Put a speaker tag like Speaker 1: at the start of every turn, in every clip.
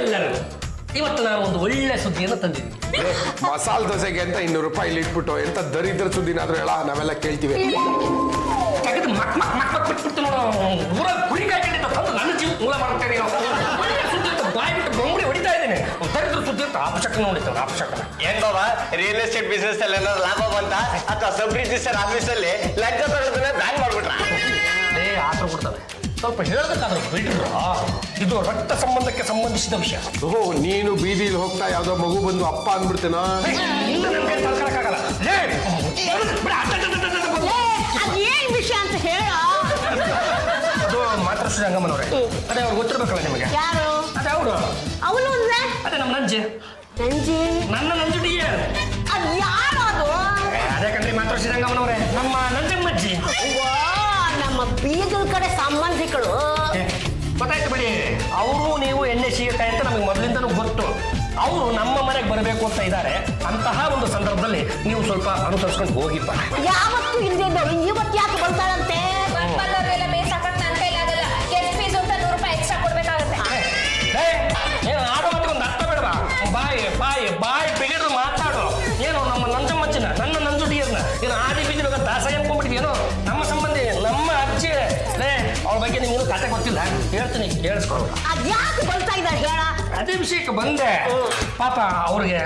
Speaker 1: ಎಲ್ಲರೂ ಇವತ್ತು ನಾನು ಒಂದು ಒಳ್ಳೆ ಸುದ್ದಿಯನ್ನು ತಂದಿದ್ದೀನಿ.
Speaker 2: ಮಸಾಲೆ ದೋಸೆಗೆ ಅಂತ 200 ರೂಪಾಯಿ ಇಲ್ಲಿ ಇಟ್ಬಿಟ್ಟು ಎಂತ ದರಿದ್ರ ಸುದ್ದಿನಾದ್ರೂ ಹೇಳ, ನಾವೆಲ್ಲ ಕೇಳ್ತೀವಿ.
Speaker 1: ಬಿಟ್ಬಿಟ್ಟು ನೋಡು, ಊರ ಕುರಿ ಕಾಯ್ಕೊಂಡಿದ್ದ ತಂದು ನನ್ನ ಜೀವ ಮೂಲ ಮಾಡ್ತೇನೆ. ಸುದ್ದಿ ಅಂತ ಬಾಯಿ ಬಿಟ್ಟು ಬೊಂಬಡಿ ಹೊಡಿತಾ ಇದ್ದೇನೆ. ದರಿದ್ರ ಸುದ್ದಿ ಅಂತ ಅಪಶಕನ ನೋಡಿದ್ದಾನೆ, ಅಪಶಕನ.
Speaker 3: ಏನ್ ಬಾಬಾ, ರಿಯಲ್ ಎಸ್ಟೇಟ್ ಬಿಸ್ನೆಸ್ ಅಲ್ಲಿ ಏನಾದ್ರು ಲಾಭ ಬಂತ ಅಥವಾ ಸಬ್ ರಿಜಿಸ್ಟರ್ ಆಫೀಸ್ ಅಲ್ಲಿ ಲಂಚ ತಗೊಳ್ಳೋದನ್ನ ಬ್ಯಾನ್ ಮಾಡ್ಬಿಟ್ರ?
Speaker 1: ಆತರ ಕೊಡ್ತವೆ. ಸ್ವಲ್ಪ ಹೇಳೋದಕ್ಕಾದ್ರೆ ಬಿಡ್ರು, ಇದು ರಕ್ತ ಸಂಬಂಧಕ್ಕೆ ಸಂಬಂಧಿಸಿದ ವಿಷಯ.
Speaker 2: ಓಹೋ, ನೀನು ಬೀದಿಲಿ ಹೋಗ್ತಾ ಯಾವ್ದೋ ಮಗು ಬಂದು ಅಪ್ಪ ಅಂದ್ಬಿಡ್ತೇನೋ.
Speaker 1: ಇನ್ನು ನನ್ಗೆ ತಳ್ಕೊಳಕ್ಕಾಗಲ್ಲ.
Speaker 4: ಏನ್ ವಿಷಯ ಅಂತ ಹೇಳ.
Speaker 1: ಅದು ಮಾತ್ರ ರಂಗಮ್ಮನವ್ರೆ, ಅದೇ ಅವ್ರು ಗೊತ್ತಿರ್ಬೇಕಲ್ಲ ನಿಮಗೆ.
Speaker 4: ಯಾರು
Speaker 1: ಅದೇ ಅವರು?
Speaker 4: ಅವನು ಅಂದ್ರೆ
Speaker 1: ಅದೇ ನಮ್ಮ ನಂಜಿ.
Speaker 4: ನಂಜಿ?
Speaker 1: ನನ್ನ ನಂಜು ಡಿಯರ್.
Speaker 4: ಅದು ಯಾರು ಅದು?
Speaker 1: ಅದೇ ಕಣ್ರಿ ಮಾತ್ರ ಶ್ರೀರಂಗಮ್ಮನವ್ರೆ, ನಮ್ಮ ನಂಜಮ್ಮಜ್ಜಿ.
Speaker 4: ನಮ್ಮ ಬೀಗರ ಕಡೆ ಸಂಬಂಧಿಕರು.
Speaker 1: ಗೊತ್ತಾಯ್ತು ಬಿಡಿ. ಅವರು ನೀವು ಎಣ್ಣೆ ಸೀಗೆಕಾಯಿ ಅಂತ ನಮಗೆ ಮೊದಲಿಂದನೂ ಗೊತ್ತು. ಅವರು ನಮ್ಮ ಮನೆಗೆ ಬರಬೇಕು ಅಂತ ಇದ್ದಾರೆ. ಅಂತಹ ಒಂದು ಸಂದರ್ಭದಲ್ಲಿ ನೀವು ಸ್ವಲ್ಪ ಅನುಸರಿಸ್ಕೊಂಡು ಹೋಗಿಪ್ಪ.
Speaker 4: ಯಾವತ್ತು ಹಿಂದೆ ಇವತ್ತು ಯಾಕೆ ಬರ್ತಾಳಂತೆ?
Speaker 5: ಮೇಸಾಕಕ್ ನನ್ನ ಕೈಲಾಗಲ್ಲ. ಗೆಸ್ಟ್ ಫೀಸ್ ಅಂತ 100 ರೂಪಾಯಿ ಎಕ್ಸ್ಟ್ರಾ ಕೊಡ್ಬೇಕಾಗತ್ತೆ.
Speaker 1: ಏನು ಆಡೋ ಮತ್ತಿಗೆ ಒಂದು ಅರ್ಥ ಬೇಡವಾ? ಬಾಯಿ ಬಿಗಿಡ್ರು ಮಾತಾಡು. ಏನು ನಮ್ಮ ನಂಜಮ್ಮಜ್ಜಿನ, ನನ್ನ ನಂಜು ಡಿಯರ್ನ ಏನು ಆದಿ ಬೀದಿನ ದಾಸ ಅನ್ಕೊಂಡ್ಬಿಟ್ಟಿದ್ಯೇನೋ? ನಮ್ಮ ಸಂಬಂಧಿ, ನಮ್ಮ ಅಜ್ಜಿ. ಅವ್ರ ಬಗ್ಗೆ ನಿಮ್ಗೆ ಕತೆ ಗೊತ್ತಿಲ್ಲ, ಹೇಳ್ತೀನಿ ಕೇಳಿಸ್ಕೊಳ್ಳ.
Speaker 4: ಅದ್ಯಾಕೆ ಬರ್ತಾ ಇದ್ದಾರೆ ಹೇಳ?
Speaker 1: ಅದೇ ವಿಷಯಕ್ಕೆ ಬಂದೆ. ಪಾಪ ಅವ್ರಿಗೆ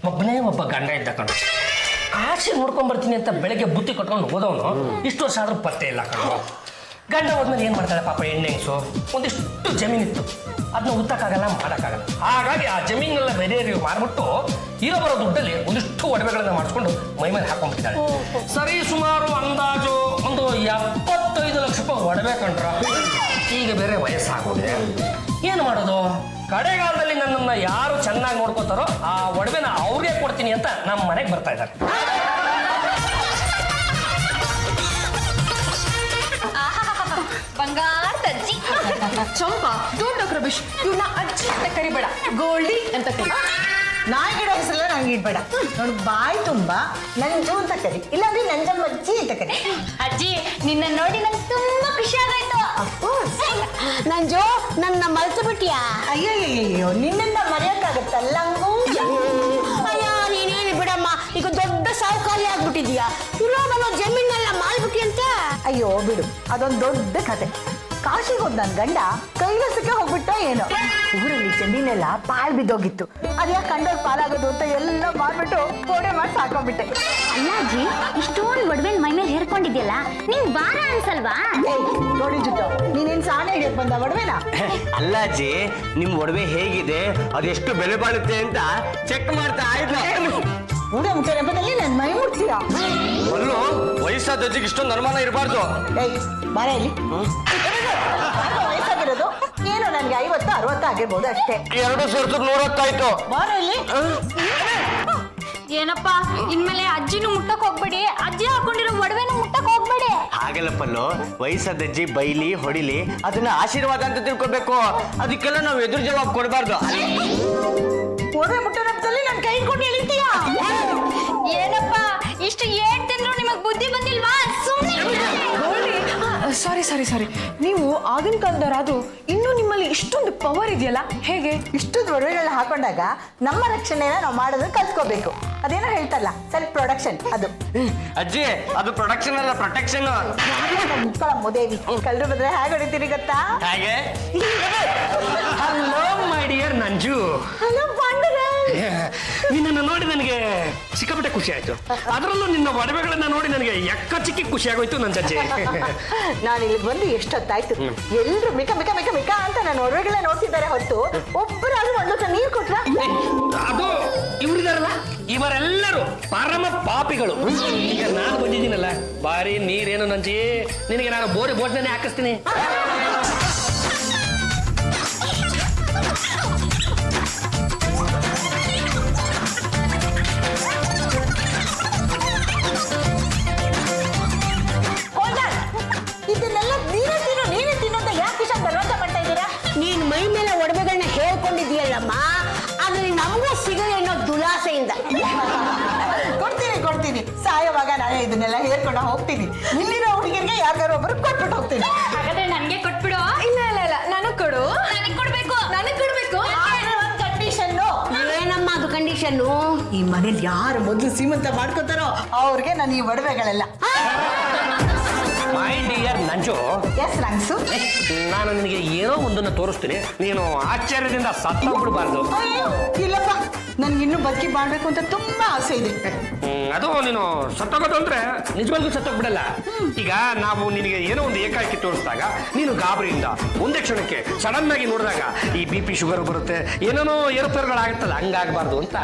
Speaker 1: ಒಬ್ಬನೇ ಒಬ್ಬ ಗಂಡ ಇದ್ದ ಕಣ್ಣು. ಕಾಶಿ ನೋಡ್ಕೊಂಡ್ ಬರ್ತೀನಿ ಅಂತ ಬೆಳಗ್ಗೆ ಬುತ್ತಿ ಕಟ್ಕೊಂಡು ಹೋದವನು ಇಷ್ಟು ವರ್ಷ ಆದ್ರೂ ಪತ್ತೆ ಇಲ್ಲ ಕಣ್ಣು. ಗಂಡ ಹೋದ್ಮೇಲೆ ಏನ್ ಮಾಡ್ತಾಳೆ ಪಾಪ ಹೆಣ್ಣೆಂಗ್ಸು? ಒಂದಿಷ್ಟು ಜಮೀನಿತ್ತು, ಅದನ್ನ ಉತ್ತಕ್ಕಾಗಲ್ಲ, ಮಾಡೋಕ್ಕಾಗಲ್ಲ. ಹಾಗಾಗಿ ಆ ಜಮೀನೆಲ್ಲ ಬೇರೆಯವರಿಗೆ ಮಾರ್ಬಿಟ್ಟು ಇರೋ ಬರೋ ದುಡ್ಡಲ್ಲಿ ಒಂದಿಷ್ಟು ಒಡವೆಗಳನ್ನ ಮಾಡಿಸ್ಕೊಂಡು ಮೈ ಮೇಲೆ ಹಾಕೊಂಡ್ಬಿಟ್ಟಿದ್ದಾಳೆ. ಸರಿ ಸುಮಾರು ಅಂದಾಜು ಒಂದು 75 ಲಕ್ಷ ರೂಪಾಯಿ ಒಡವೆ ಕಂಡ್ರ. ಈಗ ಬೇರೆ ವಯಸ್ಸಾಗೋಗಿದೆ, ಏನು ಮಾಡೋದು? ಕಡೆಗಾಲದಲ್ಲಿ ನನ್ನನ್ನು ಯಾರು ಚೆನ್ನಾಗಿ ನೋಡ್ಕೋತಾರೋ ಆ ಒಡವೆನ ಅವ್ರಿಗೆ ಕೊಡ್ತೀನಿ ಅಂತ ನಮ್ಮ ಮನೆಗೆ ಬರ್ತಾ ಇದ್ದಾರೆ.
Speaker 5: ಬಂಗಾರದ ಅಜ್ಜಿ.
Speaker 6: ಚಂಪಾ, ಡೋಂಟ್ ಟಾಕ್ ರಬಿಶ್. ಇವ್ನ ಅಜ್ಜಿ ಅಂತ ಕರಿಬೇಡ, ಗೋಲ್ಡಿ ಅಂತ ಕರಿ.
Speaker 4: ನಾಯಿಗಿಡೋ ಹೆಸರಲ್ಲ ನಂಗೆ ಇಡ್ಬೇಡ. ನೋಡು, ಬಾಯಿ ತುಂಬಾ ನಂಜು ಅಂತ ಕರಿ, ಇಲ್ಲಾಂದ್ರೆ ನಂಜಮ್ಮಜ್ಜಿ ಅಂತ ಕರಿ.
Speaker 5: ಅಜ್ಜಿ, ನಿನ್ನ ನೋಡಿ ನಂಗೆ ತುಂಬಾ ಖುಷಿ ಆಗಾಯ್ತು.
Speaker 4: ನಂಜು, ನನ್ನ ಮರೆತು ಬಿಟ್ಟಿಯಾ? ಅಯ್ಯೋ, ನಿನ್ನಿಂದ ಮರೆಯಕ್ಕಾಗತ್ತಲ್ಲ. ಅಯ್ಯೋ, ನೀನೇನು ಬಿಡಮ್ಮ, ಈಗ ದೊಡ್ಡ ಸಾಹುಕಾರಿ ಆಗ್ಬಿಟ್ಟಿದ್ಯಾ. ಇರೋದನ್ನ ಜಮೀನೆಲ್ಲ ಮಾಲ್ಬಿಟ್ಟಿ ಅಂತ. ಅಯ್ಯೋ ಬಿಡು, ಅದೊಂದು ದೊಡ್ಡ ಕತೆ. ಕಾಶಿಗೆ ಹೋದ್ ನನ್ ಗಂಡ ಕೈಲಾಸಕ್ಕೆ ಹೋಗ್ಬಿಟ್ಟ ಏನೋ. ಊರಲ್ಲಿ ಜಮೀನೆಲ್ಲ ಪಾಲ್ ಬಿದ್ದೋಗಿತ್ತು. ಅದ್ಯಾಕೆ ಕಂಡೋರ್ ಪಾಲಾಗೋದು ಅಂತ ಎಲ್ಲ ಮಾಡ್ಬಿಟ್ಟು ಗೋಡೆ ಮಾಡಿ ಸಾಕೊಂಡ್ಬಿಟ್ಟೆ.
Speaker 5: ಅಲ್ಲಾಜಿ, ಇಷ್ಟೊಂದು ಒಡವೆ ಮೈ ಮೇಲೆ ಹೇರ್ಕೊಂಡಿದ್ಯಲ್ಲ, ನೀನ್ ಬಾರ ಅನ್ಸಲ್ವಾ?
Speaker 4: ನೋಡಿ ಜುಟ್ಟು, ನೀನೇನ್ ಸಾಣೆ ಹೇಗ್ ಬಂದ ಒಡವೆನ?
Speaker 3: ಅಲ್ಲಾಜಿ, ನಿಮ್ ಒಡವೆ ಹೇಗಿದೆ, ಅದೆಷ್ಟು ಬೆಲೆ ಬಾಳುತ್ತೆ ಅಂತ ಚೆಕ್ ಮಾಡ್ತಾ ಆಯ್ತಾ?
Speaker 4: ಊಟ ಮುಖ ನೆಪದಲ್ಲಿ ನನ್ ಮೈ ಮುಟ್ತೀಯ.
Speaker 3: ಅಲ್ಲೂ ವಯಸ್ಸಾದ ಅಜ್ಜಿಗೆ ಇಷ್ಟೊಂದು ಅನುಮಾನ ಇರಬಾರ್ದು.
Speaker 4: ಬಾರ ಇಲ್ಲಿ. ವಯಸ್ಸಾಗಿರೋದು ಏನೋ ನನ್ಗೆ 50-60 ಆಗಿರ್ಬೋದು ಅಷ್ಟೇ.
Speaker 3: 2 ಸೇರ್ಸು 110 ಆಯ್ತು.
Speaker 4: ಬಾರ ಇಲ್ಲಿ.
Speaker 5: ಏನಪ್ಪಾ, ಇನ್ಮೇಲೆ ಅಜ್ಜಿನೂ ಮುಟ್ಟಕ್ ಹೋಗ್ಬೇಡಿ, ಅಜ್ಜಿ ಹಾಕೊಂಡಿರೋ ಒಡವೆನೂ ಮುಟ್ಟಕ್ ಹೋಗ್ಬೇಡಿ.
Speaker 3: ಹಾಗಲ್ಲಪ್ಪಲ್ಲೋ, ವಯಸ್ಸಾದ ಅಜ್ಜಿ ಬೈಲಿ ಹೊಡಿಲಿ ಅದನ್ನ ಆಶೀರ್ವಾದ ಅಂತ ತಿಳ್ಕೊಬೇಕು. ಅದಕ್ಕೆಲ್ಲ ನಾವು ಎದುರು ಜವಾಬ್ ಕೊಡಬಾರ್ದು.
Speaker 4: ಒಡವೆ ಮುಟ್ಟೋ ನೆಪದಲ್ಲಿ ನನ್ ಕೈ ಇಟ್ಕೊಂಡು ಎಳಿತೀಯ?
Speaker 5: ಏನಪ್ಪಾ, ಇಷ್ಟು ಏಟ್ ತಿಂದ್ರು ನಿಮಗ್ ಬುದ್ಧಿ ಬಂದಿಲ್ವಾ?
Speaker 6: ಸಾರಿ, ನೀವು ಆಗಿನ ಕಾಲದವರಾದ್ರು ಇನ್ನೂ ನಿಮ್ಮಲ್ಲಿ ಇಷ್ಟೊಂದು ಪವರ್ ಇದೆಯಲ್ಲ, ಹೇಗೆ?
Speaker 4: ಇಷ್ಟೊಂದು ಒಡವೆಗಳನ್ನ ಹಾಕೊಂಡಾಗ ನಮ್ಮ ರಕ್ಷಣೆನ ನಾವು ಮಾಡೋದನ್ನ ಕಲ್ತ್ಕೋಬೇಕು. ಅದೇನೋ ಹೇಳ್ತಲ್ಲ, ಸೆಲ್ಫ್ ಪ್ರೊಡಕ್ಷನ್. ಅದು
Speaker 3: ಅಜ್ಜಿ, ಅದು ಪ್ರೊಡಕ್ಷನ್ ಅಲ್ಲ, ಪ್ರೊಟೆಕ್ಷನ್.
Speaker 4: ಮುದೇವಿ ಕಲ್ರು ಬಂದ್ರೆ ಹೇಗೆ ಹೊಡಿತೀರಿ ಗೊತ್ತಾ?
Speaker 3: ಹಾಗೆ.
Speaker 1: ಹಲೋ ಮೈ ಡಿಯರ್ ನಂಜು.
Speaker 4: ಹಲೋ ಪಾಂಡುರ.
Speaker 1: ನಿನ್ನನ್ನು ನೋಡಿ ನನಗೆ ಸಿಕ್ಕಾಪಟ್ಟೆ ಖುಷಿ ಆಯ್ತು. ಅದರಲ್ಲೂ ನಿನ್ನ ಒಡವೆಗಳನ್ನ ನೋಡಿ ನನಗೆ ಎಕ್ಕ ಚಿಕ್ಕಿ ಖುಷಿ ಆಗೋಯ್ತು ನಂಜಜ್ಜಿ.
Speaker 4: ನಾನು ಇಲ್ಲಿ ಬಂದು ಎಷ್ಟೊತ್ತಾಯ್ತು. ಎಲ್ರು ಮಿಕ ಮಿಕ ಮಿಕ ಮಿಕ ಅಂತ ನನ್ನ ಒಡವೆಗಳನ್ನ ನೋಡ್ತಿದ್ದಾರೆ ಹೊತ್ತು ಒಬ್ಬರಾದ್ರೂ ಒಂದು ಲೋಟ ನೀರು ಕೊಟ್ರ?
Speaker 1: ಅದು ಇವರಿದಾರಲ್ಲ, ಇವರೆಲ್ಲರೂ ಪರಮ ಪಾಪಿಗಳು. ಈಗ ನಾನು ಬಂದಿದ್ದೀನಲ್ಲ, ಬಾರಿ ನೀರೇನು ನಂಜಿ, ನಿನಗೆ ನಾನು ಬೋರಿ ಬೋಟ್ನೇ ಹಾಕಿಸ್ತೀನಿ.
Speaker 4: ಇದನ್ನೆಲ್ಲ ನೀನೇ ತಿನ್ನೋಂತ ಯಾಕೆ ಇಷ್ಟ ಬಲವಂತ ಮಾಡ್ತಾ ಇದ್ದೀರಾ? ನೀನ್ ಮೈ ಮೇಲೆ ಒಡವೆಗಳನ್ನ ಹೇಳ್ಕೊಂಡಿದ್ದೀಯಲ್ಲಮ್ಮ, ಅದ್ರಲ್ಲಿ ನಮಗೂ ಸಿಗಲಿ ಅನ್ನೋ ದುಲಾಸೆಯಿಂದ. ಕೊಡ್ತೀನಿ, ಸಾಯೋವಾಗ ನಾನೇ ಇದನ್ನೆಲ್ಲ ಹೇಳ್ಕೊಂಡು ಹೋಗ್ತೀನಿ. ಇಲ್ಲಿರೋ ಹುಡುಗಿರಿಗೆ ಯಾರಿಗಾರು ಒಬ್ಬರು ಕೊಟ್ಬಿಟ್ಟು ಹೋಗ್ತೀನಿ.
Speaker 5: ಹಾಗಾದ್ರೆ ನನ್ಗೆ ಕೊಟ್ಬಿಡು.
Speaker 6: ಇಲ್ಲ, ನನಗ್ ಕೊಡು.
Speaker 5: ನನಗ್ ಕೊಡ್ಬೇಕು.
Speaker 6: ನನಗ್ ಕೊಡ್ಬೇಕು.
Speaker 4: ಈ ಮನೇಲಿ ಯಾರು ಮೊದಲು ಸೀಮಂತ ಮಾಡ್ಕೋತಾರೋ ಅವ್ರಿಗೆ ನಾನು ಈ ಒಡವೆಗಳೆಲ್ಲ.
Speaker 1: ಮೈ ಡಿಯರ್ ನಂಜು,
Speaker 4: ಎಸ್ ರಂಗ್ಸು.
Speaker 1: ನಾನು ನಿನಗೆ ಏನೋ ಒಂದನ್ನು ತೋರಿಸ್ತೀನಿ, ನೀನು ಆಶ್ಚರ್ಯದಿಂದ ಸತ್ತೋಗ್ಬಿಡ್ಬಾರ್ದು.
Speaker 4: ಇಲ್ಲಪ್ಪ, ನನ್ಗೆ ಇನ್ನೂ ಬದುಕಿ ಮಾಡ್ಬೇಕು ಅಂತ ತುಂಬಾ ಆಸೆ ಇದೆ.
Speaker 1: ಅದು ನೀನು ಸತ್ತೋಗೋದು ಅಂದ್ರೆ ನಿಜವಾಗ್ಲೂ ಸತ್ತೋಗ್ಬಿಡಲ್ಲ. ಈಗ ನಾವು ನಿನಗೆ ಏನೋ ಒಂದು ಏಕಾಏಕಿ ತೋರಿಸಿದಾಗ ನೀನು ಗಾಬರಿಯಿಂದ ಒಂದೇ ಕ್ಷಣಕ್ಕೆ ಸಡನ್ ಆಗಿ ನೋಡಿದಾಗ ಈ BP ಶುಗರ್ ಬರುತ್ತೆ, ಏನೇನೋ ಏರುಪೇರುಗಳಾಗುತ್ತಲ್ಲ, ಹಂಗಾಗಬಾರ್ದು ಅಂತ.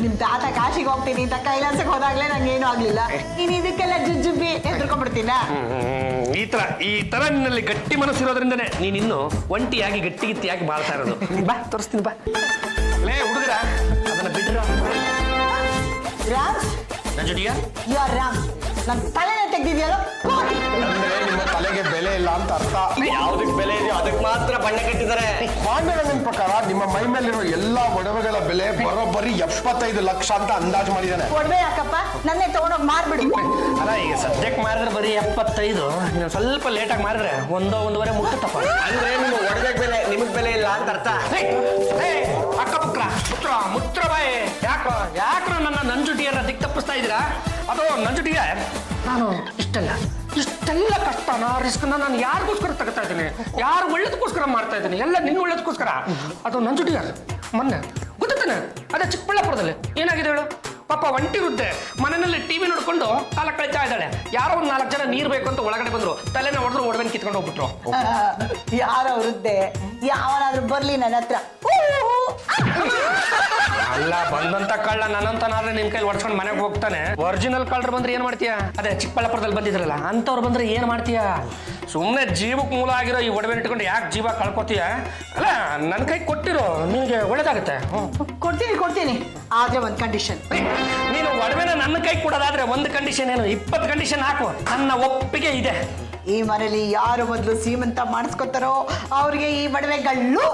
Speaker 4: ನಿಮ್ ತಾತ ಕಾಶಿಗೆ ಹೋಗ್ತೀನಿ ಅಂತ ಕೈಲಾಸಕ್ಕೆ ಹೋದಾಗ್ಲೇ ನಂಗೆ ಏನೂ ಆಗ್ಲಿಲ್ಲ. ನೀನ್ ಇದಕ್ಕೆಲ್ಲ ಜುಜ್ಜುಬ್ಬಿ ಹೆದರ್ಕೊಂಡ್ಬಿಡ್ತೀನ.
Speaker 1: ಈ ತರ ನಿನ್ನಲ್ಲಿ ಗಟ್ಟಿ ಮನಸ್ಸಿರೋದ್ರಿಂದನೇ ನೀನ್ ಇನ್ನು ಒಂಟಿಯಾಗಿ ಗಟ್ಟಿಗಿತ್ತಿಯಾಗಿ ಬಾಳ್ತಾ ಇರೋದು. ಬಾ ತೋರಿಸ್ತೀನಿ, ಬಾ. ಲೇ ಹುಡುಗರ, ಅದನ್ನ ಬಿಡ್ರ.
Speaker 4: ರಾಮ್,
Speaker 1: ನಂಜುಟಿಯ
Speaker 4: ಯು ಆರ್ ರಾಮ್. ನನ್ ತಲೆನೇ ತೆಗ್ದಿದ್ಯಲ್ಲ.
Speaker 2: ಅಂದ್ರೆ ನಿಮ್ಮ ತಲೆಗೆ ಬೆಲೆ ಇಲ್ಲ ಅಂತ ಅರ್ಥ.
Speaker 3: ಯಾವ್ದಕ್ ಬೆಲೆ ಇದೆಯೋ ಅದಕ್ಕೆ ಮಾತ್ರ ಬಣ್ಣ ಕಟ್ಟಿದ್ದಾರೆ.
Speaker 2: ಪಾಂಡವನ ಪ್ರಕಾರ ನಿಮ್ಮ ಮೈ ಮೇಲಿರೋ ಎಲ್ಲಾ ಒಡವೆಗಳ ಬೆಲೆ ಬರೋಬ್ಬರಿ 75 ಲಕ್ಷ ಅಂತ ಅಂದಾಜು ಮಾಡಿದ್ದಾನೆ.
Speaker 4: ಒಡವೆ ಯಾಕಪ್ಪ, ನನ್ನೇ ತಗೊಂಡೋಗಿ ಮಾರ್ಬಿಡು.
Speaker 1: ಅಲ್ಲ, ಈಗ ಸದ್ಯಕ್ಕೆ ಮಾರಿದ್ರೆ ಬರೀ 75, ನೀವು ಸ್ವಲ್ಪ ಲೇಟಾಗಿ ಮಾರಿದ್ರೆ 1-1.5 ಮುಟ್ಟುತ್ತಪ್ಪ.
Speaker 3: ಅಂದ್ರೆ ನಿಮ್ಮ ಒಡವೆಗೆ ಬೆಲೆ, ನಿಮಗ್ ಬೆಲೆ ಇಲ್ಲ ಅಂತ ಅರ್ಥ.
Speaker 1: ಅಕ್ಕ ಮುತ್ರ ಬಾಯಿ, ಯಾಕ್ರ ನನ್ನ ನಂಜುಟಿಯನ್ನ ದಿಕ್ ತಪ್ಪಿಸ್ತಾ ಇದ್ದೀರಾ? ಅದು ನಂಜುಟಿಯ, ನಾನು ಇಷ್ಟೆಲ್ಲ ಕಷ್ಟನ ರಿಸ್ಕ್ನ ನಾನು ಯಾರಿಗೋಸ್ಕರ ತಗೋತಾ ಇದ್ದೀನಿ, ಯಾರು ಒಳ್ಳೇದಕ್ಕೋಸ್ಕರ ಮಾಡ್ತಾ ಇದ್ದೀನಿ, ಎಲ್ಲ ನಿನ್ನ ಒಳ್ಳೇದಕ್ಕೋಸ್ಕರ. ಅದು ನಂಜುಟಿಯ ಮೊನ್ನೆ ಗೊತ್ತಾನೆ, ಅದೇ ಚಿಕ್ಕಬಳ್ಳಾಪುರದಲ್ಲಿ ಏನಾಗಿದೆ ಹೇಳು? ಪಾಪ ಒಂಟಿರುತ್ತೆ, ಮನೆಯಲ್ಲಿ TV ನೋಡ್ಕೊಂಡು ಕಾಲ ಕಳೀತಾ ಇದ್ದಾಳೆ. ಯಾರೋ ಒಂದು 4 ಜನ ನೀರು ಬೇಕು ಅಂತ ಒಳಗಡೆ ಬಂದ್ರು, ತಲೆನ ಹೊಡೆದ್ರು, ಒಡವೆನ ಕಿತ್ಕೊಂಡು ಹೋಗ್ಬಿಟ್ರು.
Speaker 4: ಯಾರೋ ವೃದ್ಧೆ ಯಾವನಾದ್ರೂ ಬರ್ಲಿ ನನ್ನ ಹತ್ರ.
Speaker 1: ಅಲ್ಲ, ಬಂದಂತ ಕಳ್ಳ ನನ್ನಂತನಾದ್ರೆ ನಿನ್ ಕೈಲಿ ಹೊಡ್ಸ್ಕೊಂಡು ಮನೆಗೆ ಹೋಗ್ತಾನೆ. ಒರಿಜಿನಲ್ ಕಳ್ಳರು ಬಂದ್ರೆ ಏನ್ ಮಾಡ್ತೀಯ? ಅದೇ ಚಿಕ್ಕಬಳ್ಳಾಪುರದಲ್ಲಿ ಬಂದಿದ್ರಲ್ಲ ಅಂತವ್ರು ಬಂದ್ರೆ ಏನ್ ಮಾಡ್ತೀಯ? ಸುಮ್ಮನೆ ಜೀವಕ್ಕೆ ಮೂಲ ಆಗಿರೋ ಈ ಒಡವೆ ಇಟ್ಕೊಂಡು ಯಾಕೆ ಜೀವ ಕಳ್ಕೊತೀಯ? ಅಲ್ಲ, ನನ್ನ ಕೈ ಕೊಟ್ಟಿರೋ ನಿನಗೆ ಒಳ್ಳೇದಾಗುತ್ತೆ.
Speaker 4: ಕೊಡ್ತೀನಿ, ಆದ್ರೆ ಒಂದು ಕಂಡೀಷನ್.
Speaker 1: ನೀನು ಒಡವೆನ ನನ್ನ ಕೈ ಕೊಡೋದಾದ್ರೆ ಒಂದು ಕಂಡೀಷನ್ ಏನು? 20 ಕಂಡೀಷನ್ ಹಾಕು, ನನ್ನ ಒಪ್ಪಿಗೆ ಇದೆ.
Speaker 4: ಈ ಮನೇಲಿ ಯಾರು ಮೊದಲು ಸೀಮಂತ ಮಾಡಿಸ್ಕೊತಾರೋ ಅವ್ರಿಗೆ ಈ ಒಡವೆಗಳು.